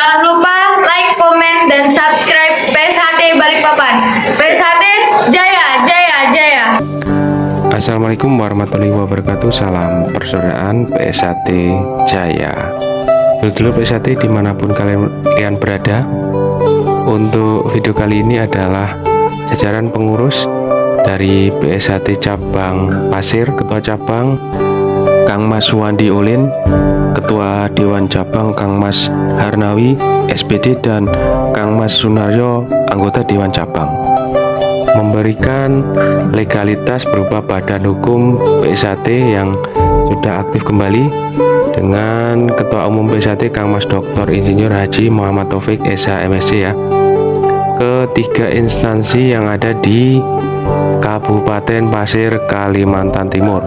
Jangan lupa like, komen, dan subscribe PSHT Balikpapan. PSHT Jaya, Jaya, Jaya. Assalamualaikum warahmatullahi wabarakatuh. Salam persaudaraan PSHT Jaya. Dulur-dulur PSHT dimanapun kalian berada, untuk video kali ini adalah jajaran pengurus dari PSHT Cabang Pasir, Ketua Cabang Kang Mas Suwandi Olin, Ketua Dewan Cabang Kang Mas Harnawi SPD, dan Kang Mas Sunaryo, anggota Dewan Cabang, memberikan legalitas berupa badan hukum PSHT yang sudah aktif kembali dengan Ketua Umum PSHT Kang Mas Dr. Insinyur Haji Muhammad Taufik SH MSc ya, ketiga instansi yang ada di Kabupaten Pasir, Kalimantan Timur,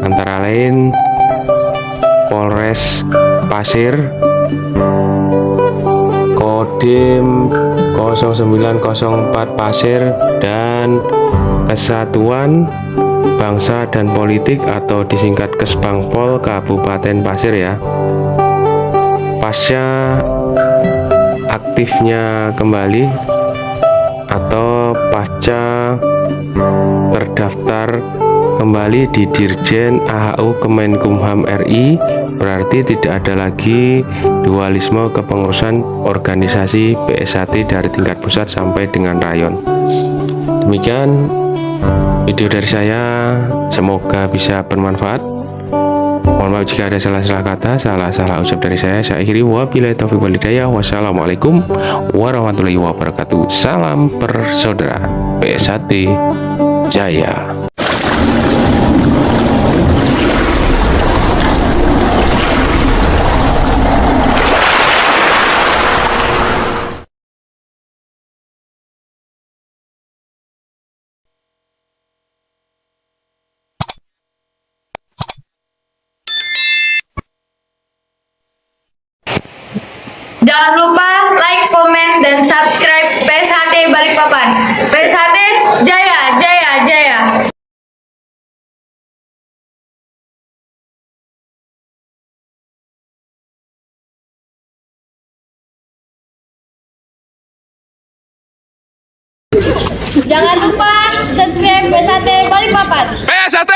antara lain Polres Pasir, Kodim 0904 Pasir, dan Kesatuan Bangsa dan Politik atau disingkat Kesbangpol Kabupaten Pasir ya. Pasca aktifnya kembali atau pasca terdaftar kembali di Dirjen AHU Kemenkumham RI, berarti tidak ada lagi dualisme kepengurusan organisasi PSHT dari tingkat pusat sampai dengan rayon. Demikian video dari saya, semoga bisa bermanfaat. Mohon maaf jika ada salah-salah kata, salah-salah ucap dari saya. Saya akhiri, wabillahi taufiq wal hidayah. Wassalamualaikum warahmatullahi wabarakatuh. Salam persaudaraan PSHT Jaya. Jangan lupa like, komen, dan subscribe PSHT Balikpapan. PSHT Jaya, Jaya, Jaya. Jangan lupa subscribe PSHT Balikpapan. PSHT